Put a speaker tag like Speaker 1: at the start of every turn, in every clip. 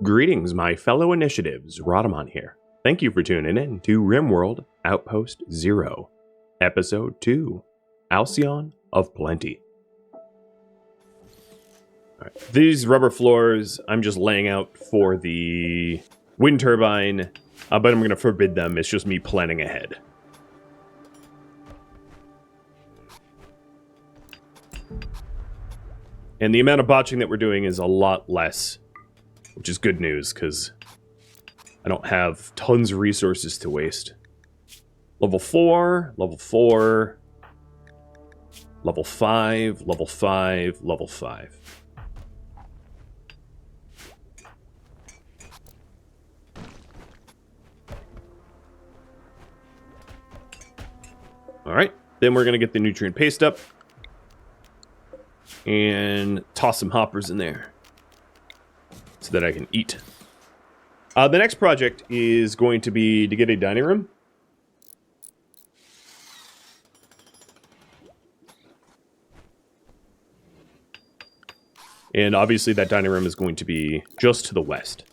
Speaker 1: Greetings, my fellow initiatives. Rhadamant here. Thank you for tuning in to RimWorld Outpost Zero, Episode 2, Alcyone of Plenty. Right. These rubber floors I'm just laying out for the wind turbine, but I'm going to forbid them. It's just me planning ahead. And the amount of botching that we're doing is a lot less, which is good news, because I don't have tons of resources to waste. Level 4, level 4, level 5, level 5, level 5. Alright, then we're going to get the nutrient paste up and toss some hoppers in there so that I can eat. The next project is going to be to get a dining room. And obviously that dining room is going to be just to the west.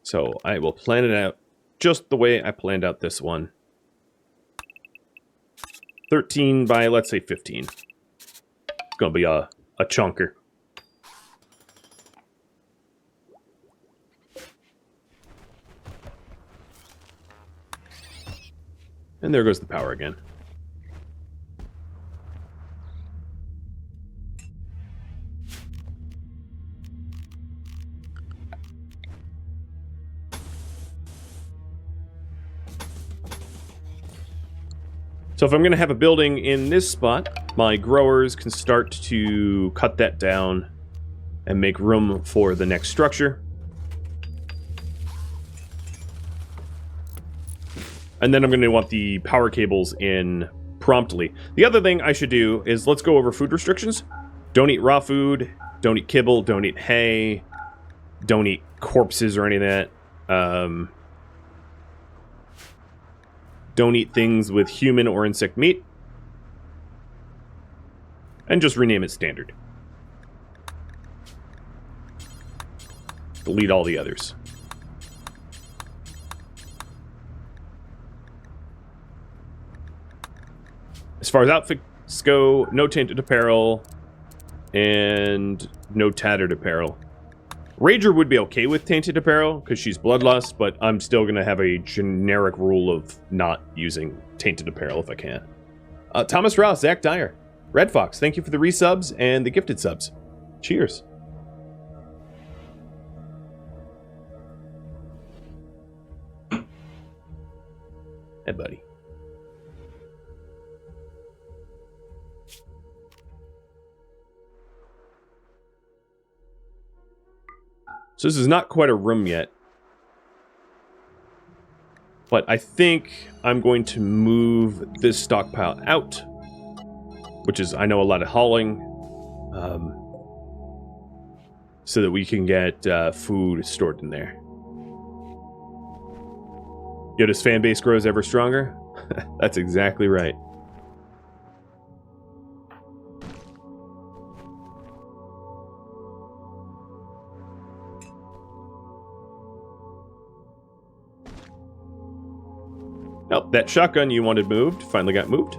Speaker 1: So I will plan it out just the way I planned out this one. 13 by, let's say, 15. It's going to be a chunker. And there goes the power again. So if I'm going to have a building in this spot, my growers can start to cut that down and make room for the next structure. And then I'm going to want the power cables in promptly. The other thing I should do is let's go over food restrictions. Don't eat raw food, don't eat kibble, don't eat hay, don't eat corpses or any of that. Don't eat things with human or insect meat. And just rename it standard. Delete all the others. As far as outfits go, no tainted apparel and no tattered apparel. Rager would be okay with tainted apparel, because she's bloodlust, but I'm still going to have a generic rule of not using tainted apparel if I can. Thomas Rouse, Zach Dyer, Red Fox, thank you for the resubs and the gifted subs. Cheers. Hey, buddy. So this is not quite a room yet. But I think I'm going to move this stockpile out. Which is, I know, a lot of hauling. So that we can get food stored in there. Yoda's fan base grows ever stronger. That's exactly right. Oh, that shotgun you wanted moved finally got moved.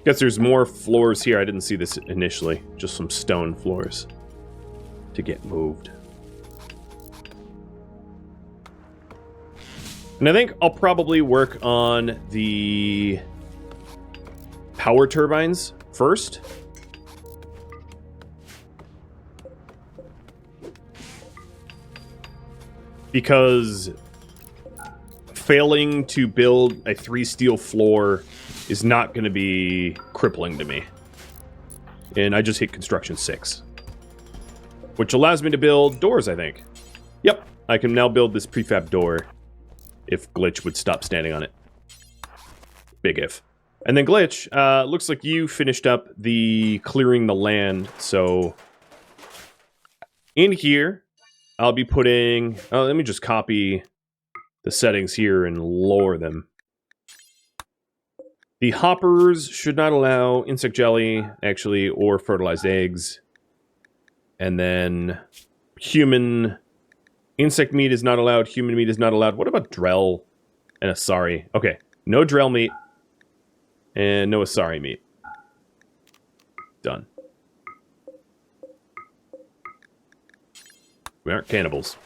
Speaker 1: Guess there's more floors here. I didn't see this initially. Just some stone floors to get moved. And I think I'll probably work on the power turbines first. Because failing to build a 3 steel floor is not going to be crippling to me. And I just hit construction 6. Which allows me to build doors, I think. Yep, I can now build this prefab door if Glitch would stop standing on it. Big if. And then Glitch, looks like you finished up the clearing the land, so in here I'll be putting... Oh, let me just copy the settings here and lower them. The hoppers should not allow insect jelly, actually, or fertilized eggs. And then human... Insect meat is not allowed. Human meat is not allowed. What about Drell and Asari? Okay, no Drell meat. And no Asari meat. Done. We aren't cannibals.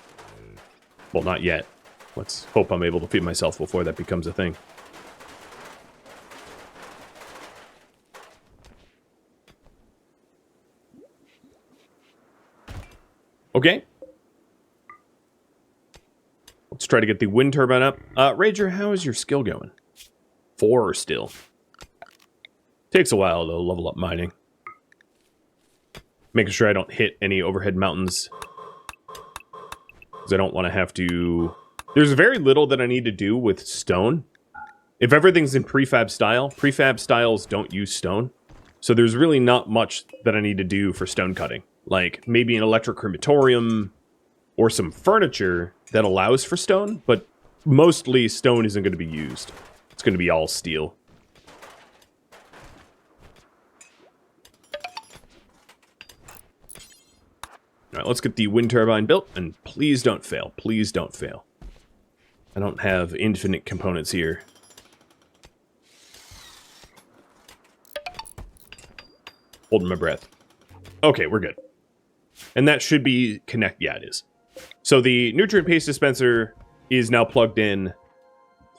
Speaker 1: Well, not yet. Let's hope I'm able to feed myself before that becomes a thing. Okay. Let's try to get the wind turbine up. Rager, how is your skill going? 4 still. Takes a while to level up mining. Making sure I don't hit any overhead mountains. Because I don't want to have to... There's very little that I need to do with stone. If everything's in prefab styles don't use stone. So there's really not much that I need to do for stone cutting. Like, maybe an electric crematorium or some furniture that allows for stone, but mostly stone isn't going to be used. It's going to be all steel. Alright, let's get the wind turbine built, and please don't fail. Please don't fail. I don't have infinite components here. Holding my breath. Okay, we're good. And that should be connect. Yeah, it is. So the nutrient paste dispenser is now plugged in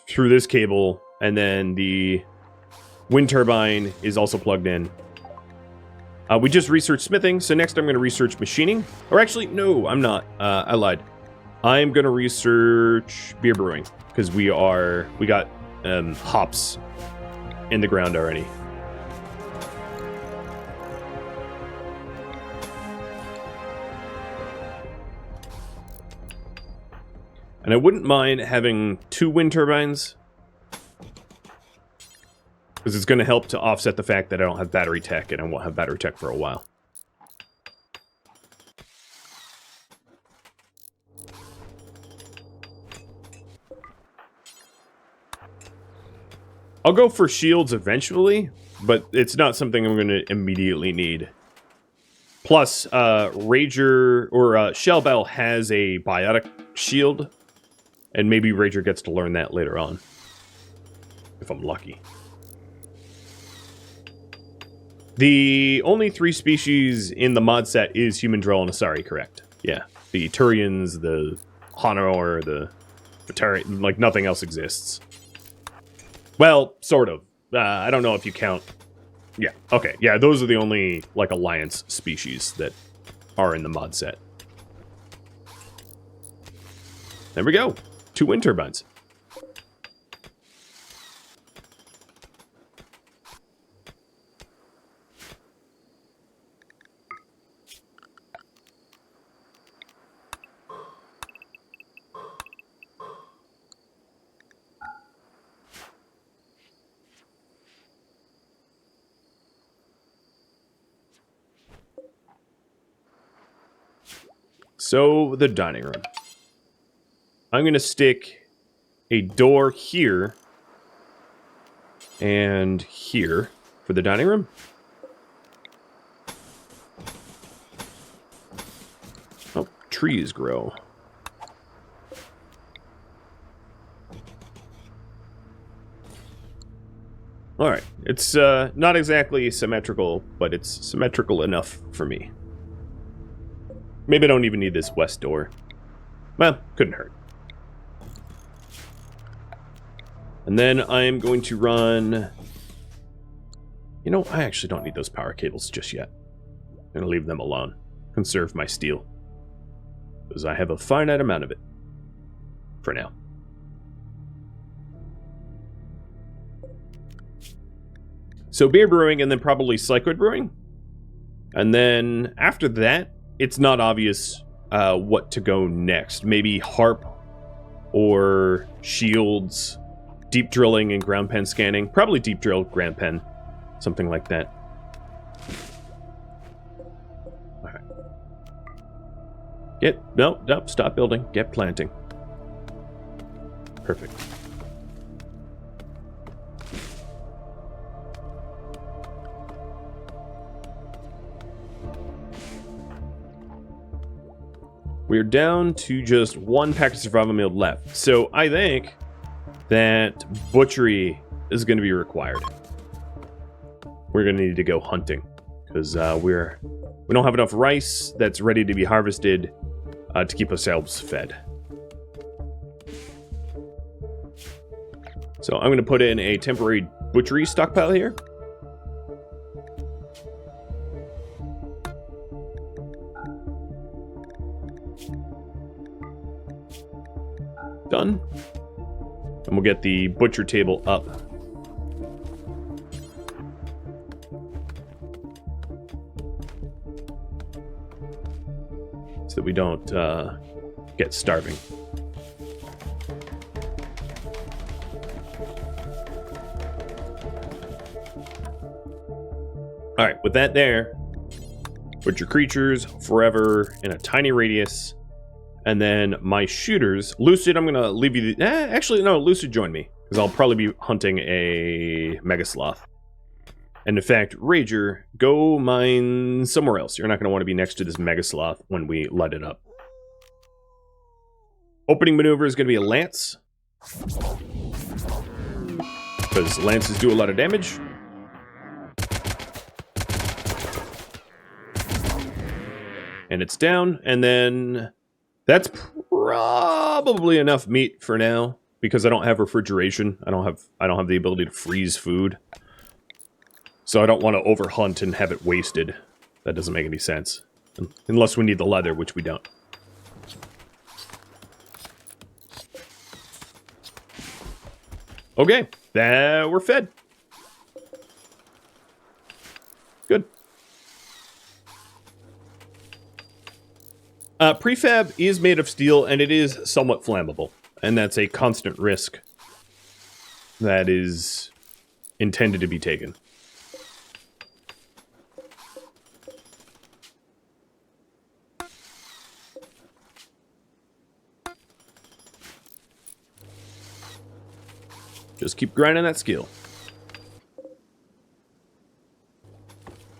Speaker 1: through this cable, and then the wind turbine is also plugged in. We just researched smithing, so next I'm going to research machining. Or actually, no, I'm not. I lied. I'm going to research beer brewing, because we got hops in the ground already. And I wouldn't mind having 2 wind turbines, because it's going to help to offset the fact that I don't have battery tech, and I won't have battery tech for a while. I'll go for shields eventually, but it's not something I'm going to immediately need. Plus, Rager, or Shellbell has a biotic shield, and maybe Rager gets to learn that later on, if I'm lucky. The only 3 species in the mod set is human Drell and Asari, correct? Yeah. The Turians, the Honor, the Batari, like nothing else exists. Well, sort of. I don't know if you count. Yeah, okay. Yeah, those are the only, like, Alliance species that are in the mod set. There we go. 2 wind turbines. So, the dining room. I'm going to stick a door here and here for the dining room. Oh, trees grow. Alright, it's not exactly symmetrical, but it's symmetrical enough for me. Maybe I don't even need this west door. Well, couldn't hurt. And then I'm going to run... You know, I actually don't need those power cables just yet. I'm going to leave them alone. Conserve my steel. Because I have a finite amount of it. For now. So beer brewing and then probably cycloid brewing. And then after that, it's not obvious what to go next. Maybe harp or shields, deep drilling and ground pen scanning. Probably deep drill, ground pen, something like that. All right. Nope, stop building. Get planting. Perfect. We're down to just one pack of survival meal left. So I think that butchery is going to be required. We're going to need to go hunting because we don't have enough rice that's ready to be harvested to keep ourselves fed. So I'm going to put in a temporary butchery stockpile here. Done. And we'll get the butcher table up. So that we don't get starving. Alright, with that there, butcher creatures forever in a tiny radius. And then my shooters, Lucid, I'm going to leave you... actually, no, Lucid, join me. Because I'll probably be hunting a Mega Sloth. And in fact, Rager, go mine somewhere else. You're not going to want to be next to this Mega Sloth when we light it up. Opening maneuver is going to be a Lance. Because Lances do a lot of damage. And it's down, and then... That's probably enough meat for now because I don't have refrigeration. I don't have the ability to freeze food. So I don't want to overhunt and have it wasted. That doesn't make any sense. Unless we need the leather, which we don't. Okay, we're fed. Good. Prefab is made of steel, and it is somewhat flammable. And that's a constant risk that is intended to be taken. Just keep grinding that skill.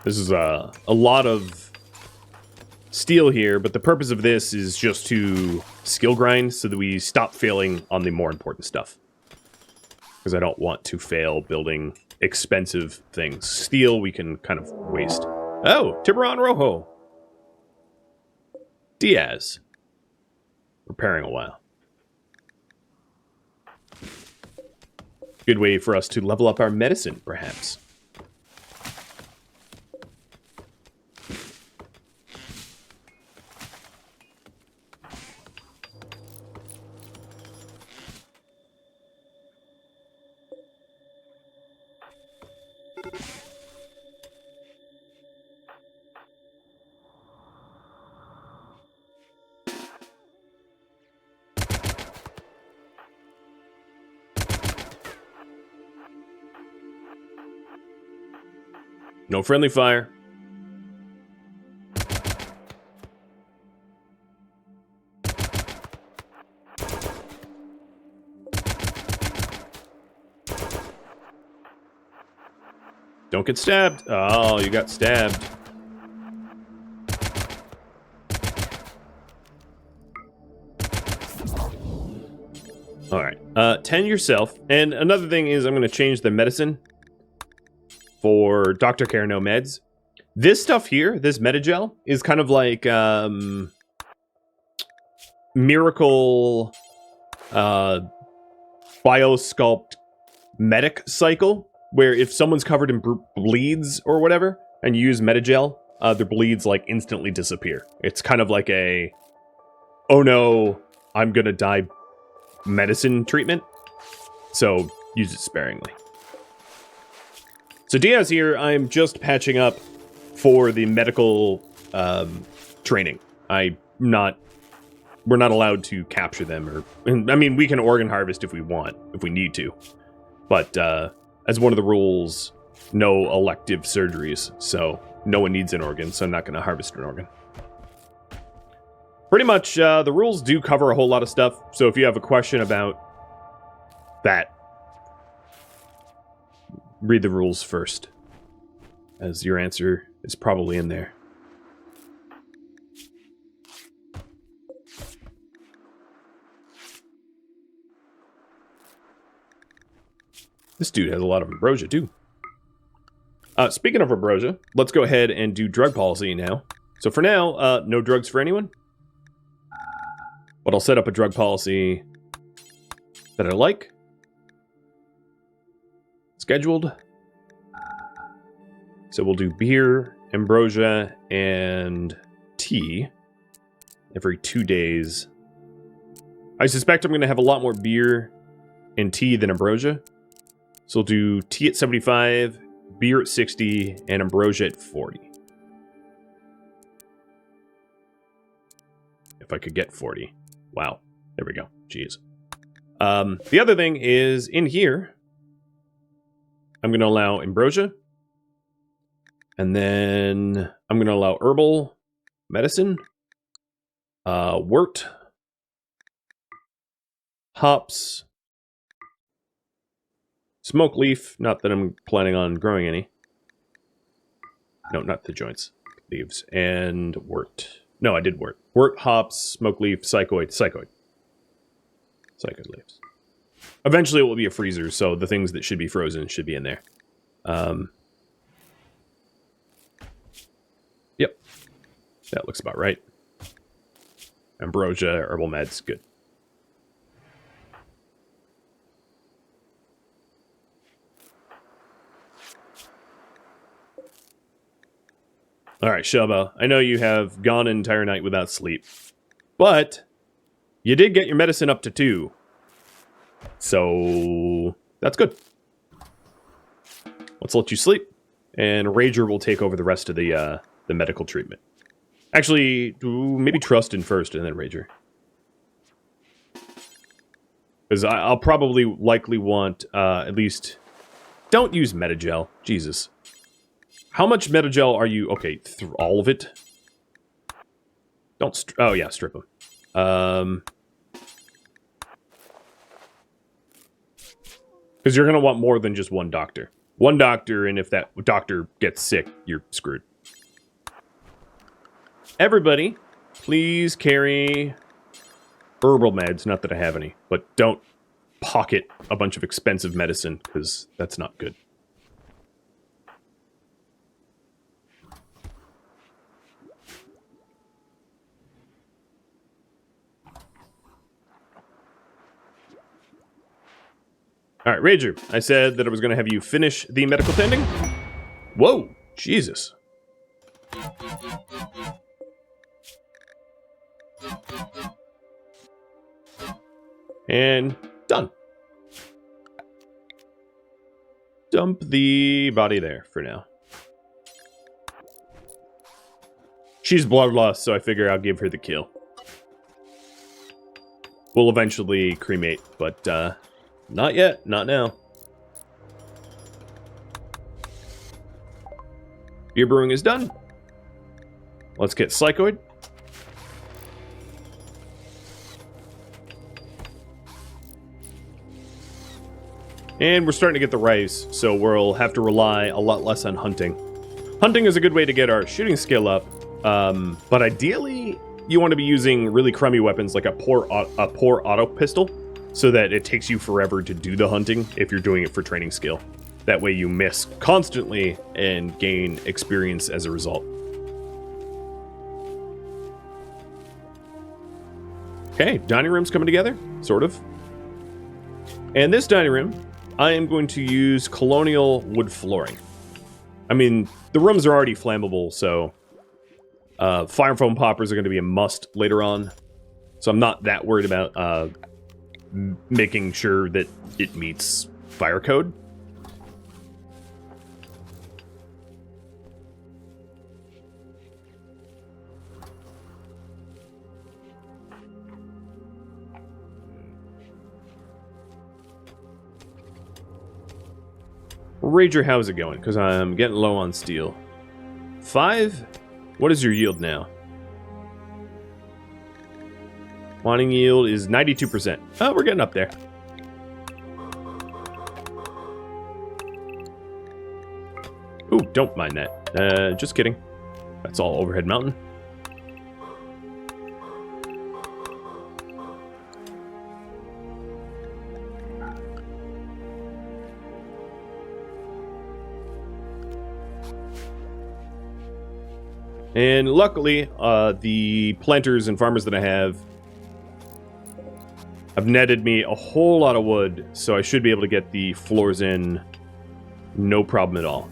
Speaker 1: This is a lot of steel here, but the purpose of this is just to skill grind so that we stop failing on the more important stuff. Because I don't want to fail building expensive things. Steel we can kind of waste. Oh, Tiburon Rojo. Diaz. Preparing a while. Good way for us to level up our medicine, perhaps. No friendly fire. Don't get stabbed. Oh, you got stabbed. All right. Tend yourself. And another thing is I'm going to change the medicine for Doctor Care No Meds. This stuff here, this Metagel, is kind of like Miracle Biosculpt Medic cycle, where if someone's covered in bleeds or whatever, and you use Metagel, their bleeds like instantly disappear. It's kind of like a, oh no, I'm gonna die medicine treatment. So use it sparingly. So Diaz here, I'm just patching up for the medical training. We're not allowed to capture them, or I mean, we can organ harvest if we want, if we need to. But as one of the rules, no elective surgeries, so no one needs an organ, so I'm not going to harvest an organ. Pretty much, the rules do cover a whole lot of stuff, so if you have a question about that, read the rules first, as your answer is probably in there. This dude has a lot of ambrosia, too. Speaking of ambrosia, let's go ahead and do drug policy now. So for now, no drugs for anyone. But I'll set up a drug policy that I like. Scheduled. So we'll do beer, ambrosia, and tea every 2 days. I suspect I'm going to have a lot more beer and tea than ambrosia. So we'll do tea at 75, beer at 60, and ambrosia at 40. If I could get 40. Wow. There we go. Jeez. The other thing is, in here, I'm going to allow ambrosia. And then I'm going to allow herbal medicine, wort, hops, smoke leaf, not that I'm planning on growing any. No, not the joints, leaves, and wort. No, I did wort. Wort, hops, smoke leaf, psychoid leaves. Eventually it will be a freezer, so the things that should be frozen should be in there. Yep. That looks about right. Ambrosia, herbal meds, good. Alright, Shelba, I know you have gone an entire night without sleep, but you did get your medicine up to 2. So that's good. Let's let you sleep, and Rager will take over the rest of the medical treatment. Actually, maybe Trustin first, and then Rager. Because I'll probably likely want at least... Don't use Metagel. Jesus. How much Metagel are you... Okay, all of it? Don't... Oh, yeah, strip them. Because you're going to want more than just one doctor. One doctor, and if that doctor gets sick, you're screwed. Everybody, please carry herbal meds. Not that I have any, but don't pocket a bunch of expensive medicine, because that's not good. Alright, Rager, I said that I was going to have you finish the medical tending. Whoa, Jesus. And done. Dump the body there for now. She's bloodlust, so I figure I'll give her the kill. We'll eventually cremate, but not yet, not now. Beer brewing is done. Let's get Psychoid. And we're starting to get the rice, so we'll have to rely a lot less on hunting. Hunting is a good way to get our shooting skill up, but ideally, you want to be using really crummy weapons like a poor auto pistol, so that it takes you forever to do the hunting if you're doing it for training skill. That way you miss constantly and gain experience as a result. Okay, dining room's coming together, sort of. And this dining room, I am going to use colonial wood flooring. I mean, the rooms are already flammable, so fire foam poppers are going to be a must later on. So I'm not that worried about making sure that it meets fire code. Rager, how's it going? Because I'm getting low on steel. 5? What is your yield now? Wanting yield is 92%. Oh, we're getting up there. Ooh, don't mind that. Just kidding. That's all overhead mountain. And luckily, the planters and farmers that I have netted me a whole lot of wood, so I should be able to get the floors in no problem at all.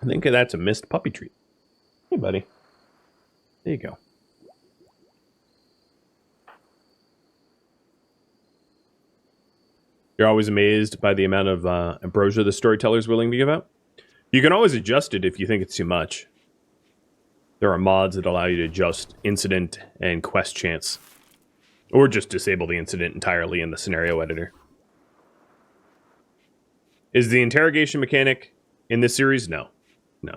Speaker 1: I think that's a missed puppy treat. Hey, buddy. There you go. You're always amazed by the amount of ambrosia the storyteller is willing to give out. You can always adjust it if you think it's too much. There are mods that allow you to adjust incident and quest chance. Or just disable the incident entirely in the scenario editor. Is the interrogation mechanic in this series? No. No.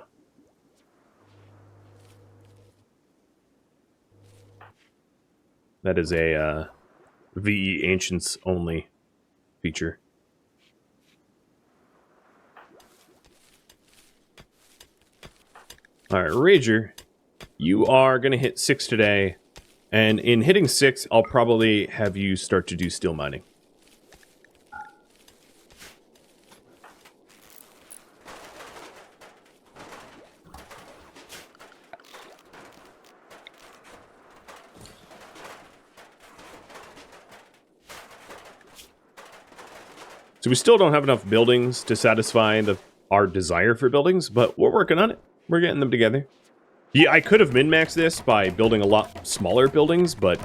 Speaker 1: That is a VE Ancients only feature. Alright, Rager, you are going to hit 6 today, and in hitting 6, I'll probably have you start to do steel mining. So we still don't have enough buildings to satisfy our desire for buildings, but we're working on it. We're getting them together. Yeah, I could have min-maxed this by building a lot smaller buildings, but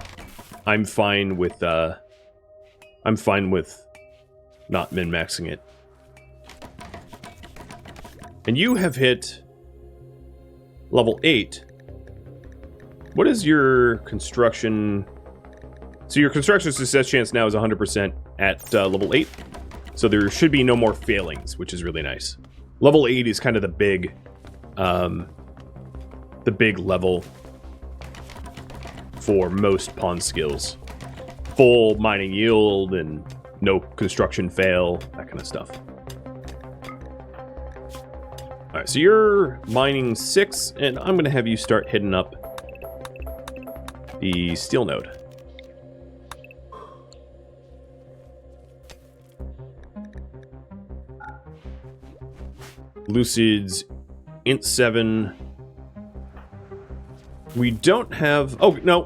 Speaker 1: I'm fine with not min-maxing it. And you have hit level 8. What is your construction? So your construction success chance now is 100% at level 8. So there should be no more failings, which is really nice. Level 8 is kind of the big level for most pawn skills. Full mining yield and no construction fail, that kind of stuff. Alright, so you're mining 6, and I'm going to have you start hitting up the steel node. Lucid's int 7. We don't have... Oh, no.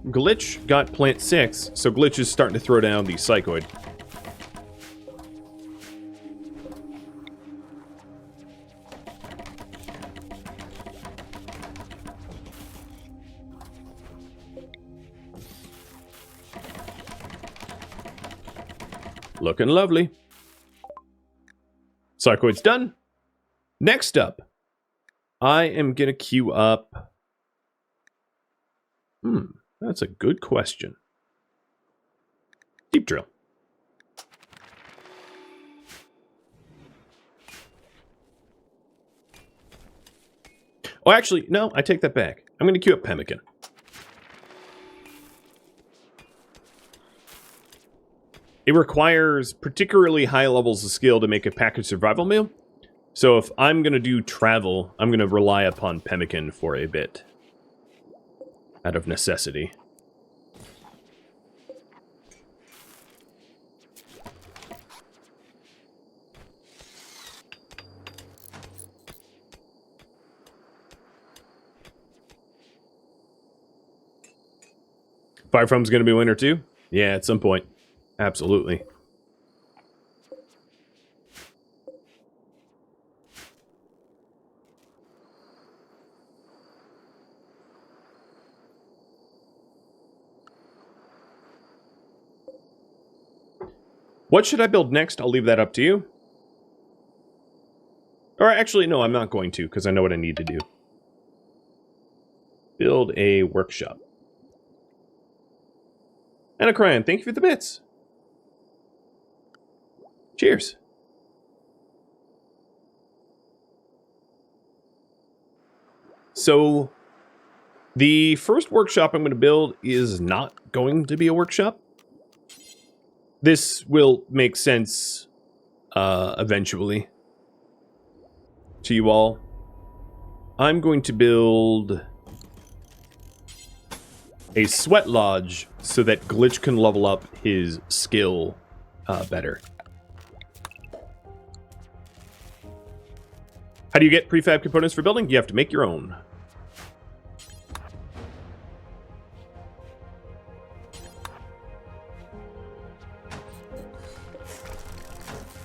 Speaker 1: Glitch got plant 6, so Glitch is starting to throw down the Psychoid. Looking lovely. Psychoid's done. Next up, I am going to queue up... that's a good question. Deep drill. Oh, actually, no, I take that back. I'm going to queue up pemmican. It requires particularly high levels of skill to make a packaged survival meal. So if I'm going to do travel, I'm going to rely upon pemmican for a bit. Out of necessity. Fire foam's going to be winter too? Yeah, at some point. Absolutely. What should I build next? I'll leave that up to you. Or actually, no, I'm not going to, because I know what I need to do. Build a workshop. Anacryon, thank you for the bits. Cheers. So, The first workshop I'm going to build is not going to be a workshop. This will make sense eventually to you all. I'm going to build a sweat lodge so that Glitch can level up his skill better. How do you get prefab components for building? You have to make your own.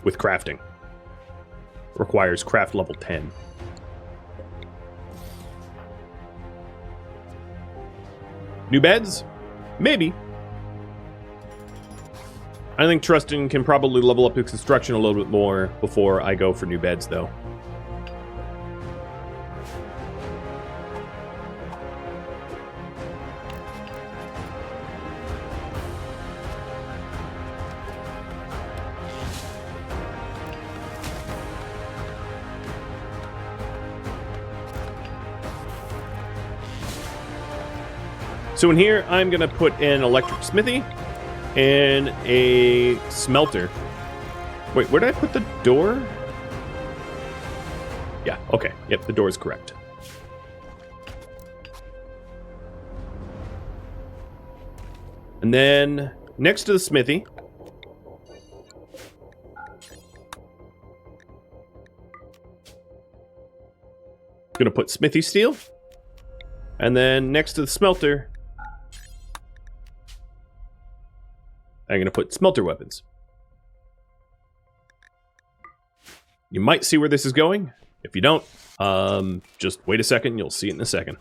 Speaker 1: With crafting. Requires craft level 10. New beds? Maybe. I think Trustin can probably level up his construction a little bit more before I go for new beds, though. So in here, I'm going to put an electric smithy and a smelter. Wait, where did I put the door? Yeah, okay. Yep, the door is correct. And then, next to the smithy, going to put smithy steel. And then, next to the smelter, I'm going to put smelter weapons. You might see where this is going. If you don't, just wait a second. You'll see it in a second.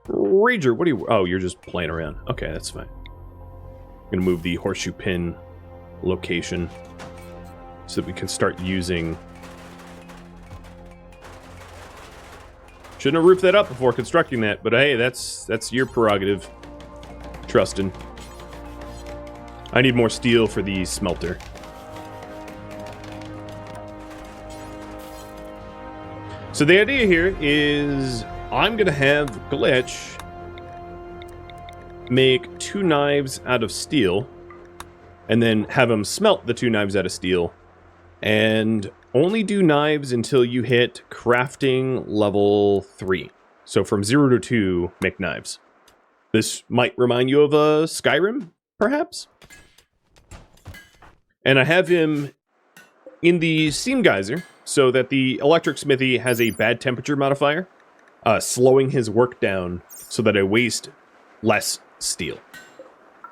Speaker 1: Rager, what are you... Oh, you're just playing around. Okay, that's fine. I'm going to move the horseshoe pin location so that we can start using... Shouldn't have roofed that up before constructing that, but hey, that's your prerogative. Trustin. I need more steel for the smelter. So the idea here is I'm going to have Glitch make 2 knives out of steel and then have him smelt the 2 knives out of steel and only do knives until you hit crafting level 3. So from 0 to 2, make knives. This might remind you of Skyrim, perhaps? And I have him in the steam geyser so that the electric smithy has a bad temperature modifier, slowing his work down so that I waste less steel.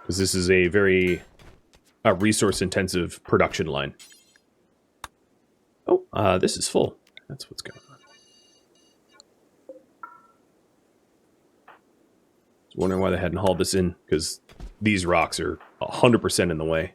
Speaker 1: Because this is a very resource-intensive production line. Oh, this is full. That's what's going on. I was wondering why they hadn't hauled this in, because these rocks are 100% in the way.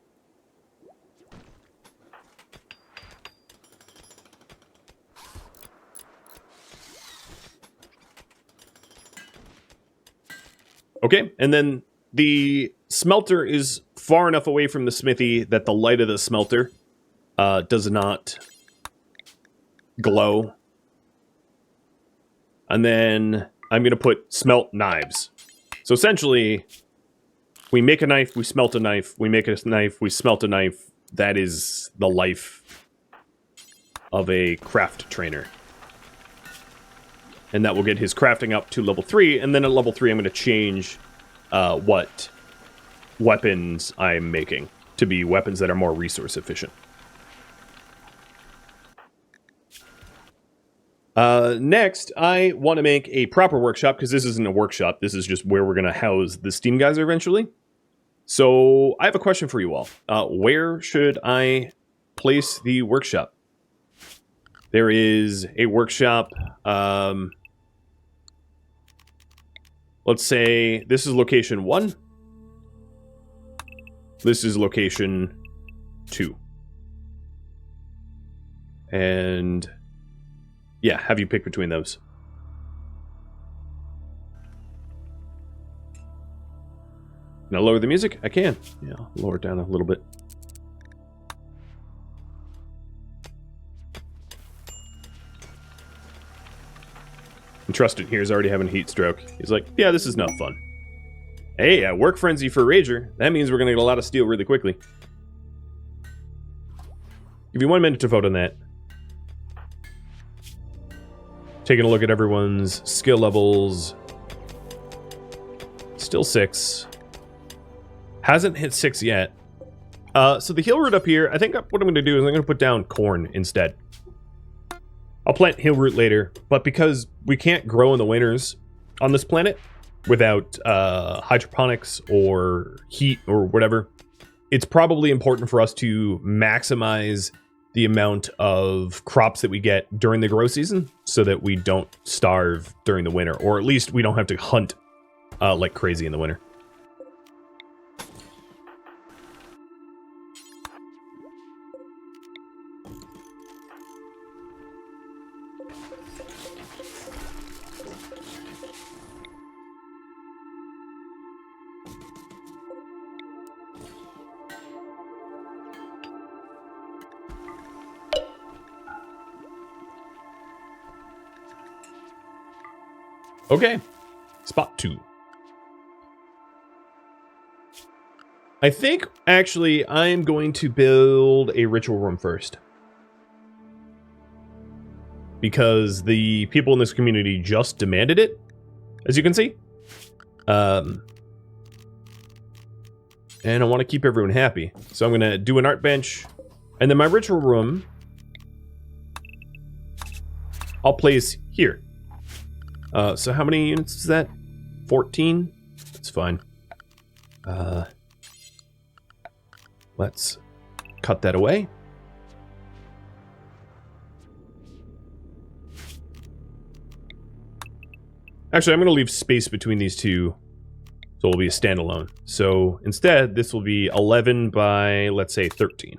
Speaker 1: Okay, and then the smelter is far enough away from the smithy that the light of the smelter does not glow. And then I'm going to put smelt knives. So essentially, we make a knife, we smelt a knife, we make a knife, we smelt a knife. That is the life of a craft trainer. And that will get his crafting up to level 3, and then at level 3 I'm going to change what weapons I'm making to be weapons that are more resource efficient. Next, I want to make a proper workshop, because this isn't a workshop. This is just where we're going to house the steam geyser eventually. So, I have a question for you all. Where should I place the workshop? There is a workshop, let's say this is location 1. This is location 2. And... yeah, have you pick between those. Can I lower the music? I can. Yeah, I'll lower it down a little bit. And Trusted here is already having a heat stroke. He's like, yeah, this is not fun. Hey, a work frenzy for Rager. That means we're going to get a lot of steel really quickly. Give you 1 minute to vote on that. Taking a look at everyone's skill levels. Still 6. Hasn't hit 6 yet. So the hill root up here, I think what I'm going to do is I'm going to put down corn instead. I'll plant hill root later, but because we can't grow in the winters on this planet without hydroponics or heat or whatever, it's probably important for us to maximize the amount of crops that we get during the grow season so that we don't starve during the winter, or at least we don't have to hunt like crazy in the winter. Okay, spot 2. I think, actually, I'm going to build a ritual room first. Because the people in this community just demanded it, as you can see. And I want to keep everyone happy. So I'm going to do an art bench. And then my ritual room, I'll place here. So how many units is that? 14? That's fine. Let's cut that away. Actually, I'm going to leave space between these two, so it'll be a standalone. So instead, this will be 11 by, let's say, 13.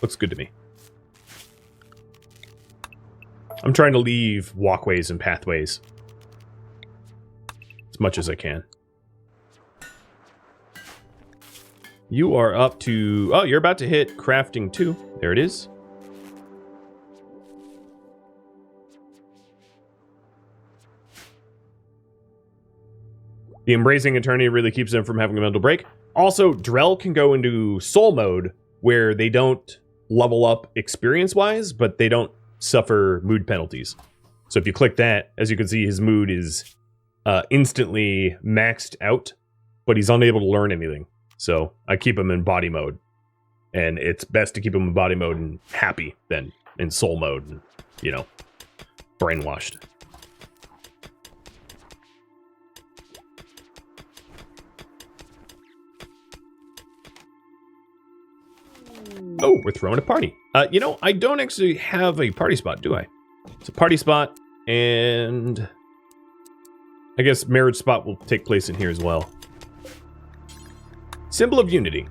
Speaker 1: Looks good to me. I'm trying to leave walkways and pathways as much as I can. You are up to... Oh, you're about to hit crafting 2. There it is. The Embracing Attorney really keeps them from having a mental break. Also, Drell can go into soul mode, where they don't level up experience-wise, but they don't suffer mood penalties. So if you click that, as you can see, his mood is instantly maxed out, but he's unable to learn anything. So I keep him in body mode. And it's best to keep him in body mode and happy than in soul mode and, you know, brainwashed. Oh, we're throwing a party. You know, I don't actually have a party spot, do I? It's a party spot, and I guess marriage spot will take place in here as well. Symbol of Unity.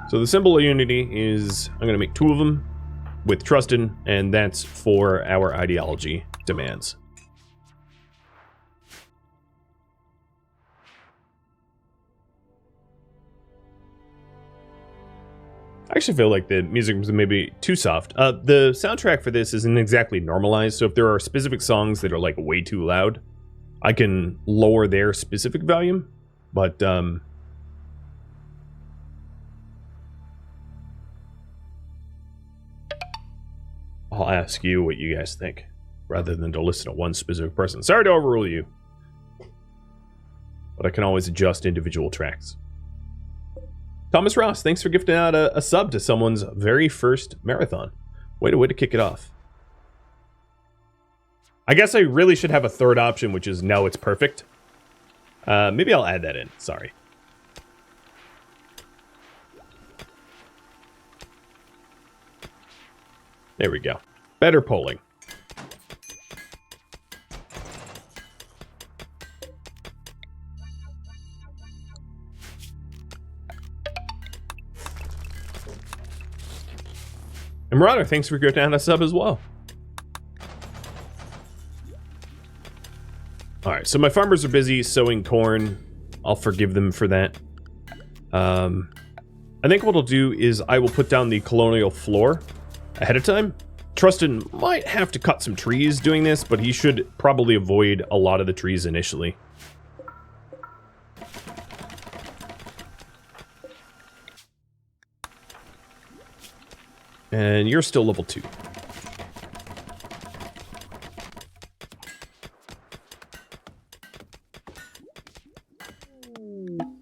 Speaker 1: So the symbol of Unity is, I'm going to make 2 of them with Trustin, and that's for our ideology demands. I actually feel like the music was maybe too soft. The soundtrack for this isn't exactly normalized, so if there are specific songs that are like way too loud, I can lower their specific volume, but I'll ask you what you guys think, rather than to listen to one specific person. Sorry to overrule you, but I can always adjust individual tracks. Thomas Ross, thanks for gifting out a sub to someone's very first marathon. Way to kick it off. I guess I really should have a third option, which is no, it's perfect. Maybe I'll add that in. Sorry. There we go. Better polling. And Marauder, thanks for gifting out a sub as well. Alright, so my farmers are busy sowing corn. I'll forgive them for that. I think what I'll do is I will put down the colonial floor ahead of time. Trustin might have to cut some trees doing this, but he should probably avoid a lot of the trees initially. And you're still level 2.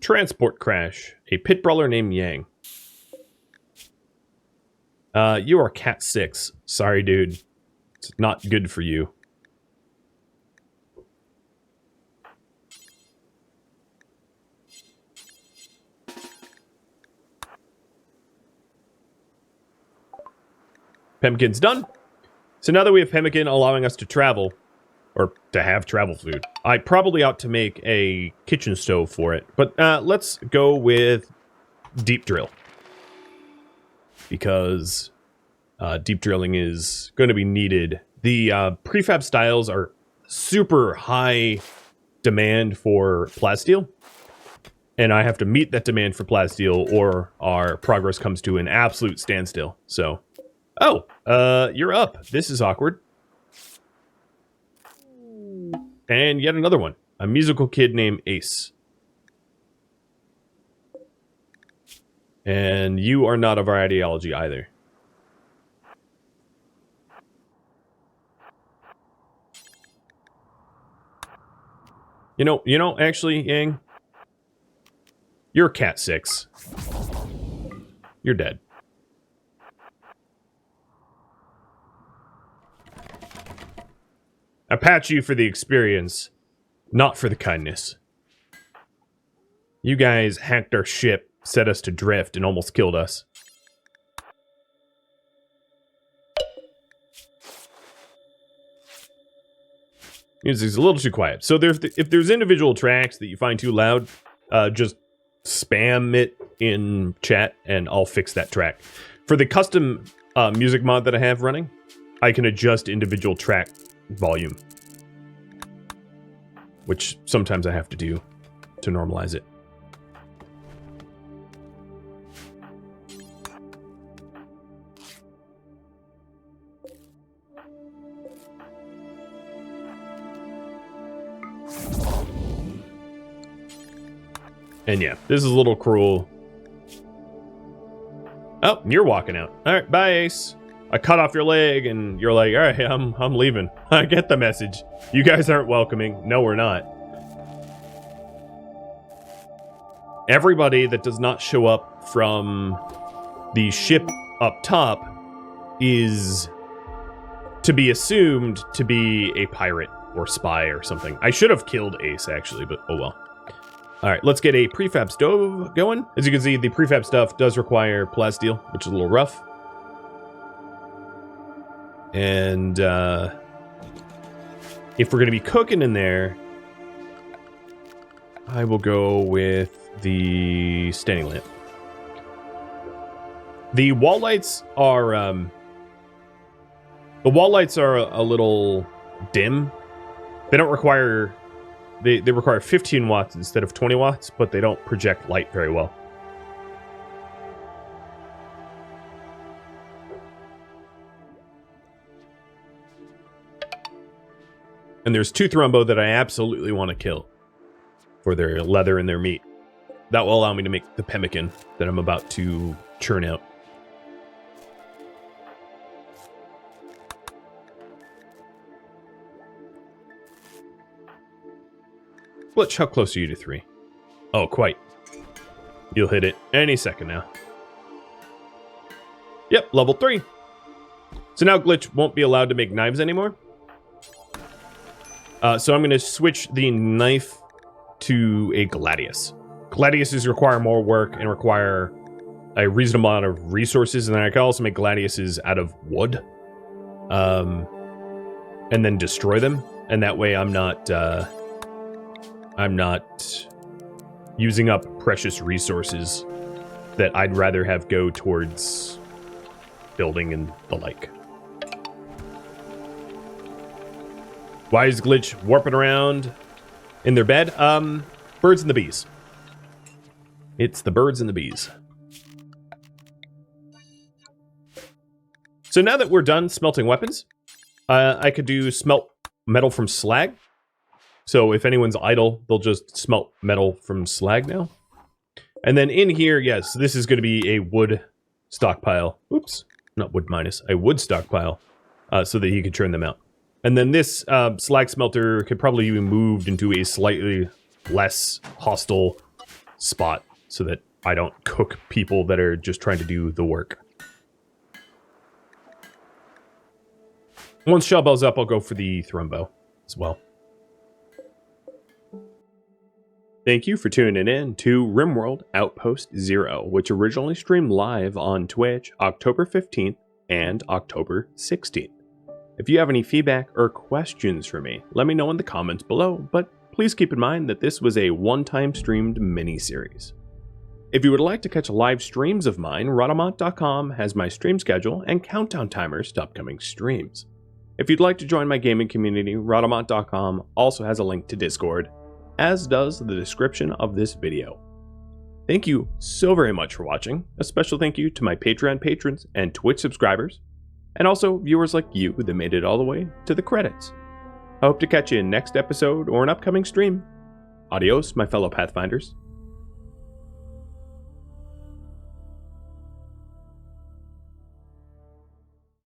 Speaker 1: Transport crash. A pit brawler named Yang. You are Cat 6. Sorry, dude. It's not good for you. Pemmican's done. So now that we have Pemmican allowing us to travel, or to have travel food, I probably ought to make a kitchen stove for it. But let's go with deep drill. Because deep drilling is going to be needed. The prefab styles are super high demand for plasteel. And I have to meet that demand for plasteel or our progress comes to an absolute standstill. So, oh, you're up. This is awkward. And yet another one. A musical kid named Ace. And you are not of our ideology either. You know, actually, Yang, you're Cat 6. You're dead. I patch you for the experience, not for the kindness. You guys hacked our ship, set us to drift, and almost killed us. Music's a little too quiet. So if there's individual tracks that you find too loud, just spam it in chat and I'll fix that track. For the custom music mod that I have running, I can adjust individual track volume, which sometimes I have to do to normalize it. And yeah, this is a little cruel. Oh, you're walking out. All right, bye, Ace. I cut off your leg, and you're like, all right, I'm leaving. I get the message. You guys aren't welcoming. No, we're not. Everybody that does not show up from the ship up top is to be assumed to be a pirate or spy or something. I should have killed Ace, actually, but oh well. All right, let's get a prefab stove going. As you can see, the prefab stuff does require plasteel, which is a little rough. And if we're going to be cooking in there, I will go with the standing lamp. The wall lights are a little dim. They don't require. They require 15 watts instead of 20 watts, but they don't project light very well. And there's two Thrumbo that I absolutely want to kill for their leather and their meat. That will allow me to make the pemmican that I'm about to churn out. Glitch, how close are you to 3? Oh, quite. You'll hit it any second now. Yep, level 3. So now Glitch won't be allowed to make knives anymore. So I'm going to switch the knife to a Gladius. Gladiuses require more work and require a reasonable amount of resources, and then I can also make Gladiuses out of wood. And then destroy them, and that way I'm not using up precious resources that I'd rather have go towards building and the like. Why is Glitch warping around in their bed? Birds and the bees. It's the birds and the bees. So now that we're done smelting weapons, I could do smelt metal from slag. So if anyone's idle, they'll just smelt metal from slag now. And then in here, yes, this is going to be a wood stockpile. Oops, not wood minus, a wood stockpile, so that he could churn them out. And then this slag smelter could probably be moved into a slightly less hostile spot so that I don't cook people that are just trying to do the work. Once Shellbell's up, I'll go for the Thrumbo as well. Thank you for tuning in to RimWorld Outpost Zero, which originally streamed live on Twitch October 15th and October 16th. If you have any feedback or questions for me, let me know in the comments below, but please keep in mind that this was a one-time streamed mini-series. If you would like to catch live streams of mine, Rhadamant.com has my stream schedule and countdown timers to upcoming streams. If you'd like to join my gaming community, Rhadamant.com also has a link to Discord, as does the description of this video. Thank you so very much for watching. A special thank you to my Patreon patrons and Twitch subscribers, and also viewers like you that made it all the way to the credits. I hope to catch you in next episode or an upcoming stream. Adios, my fellow Pathfinders.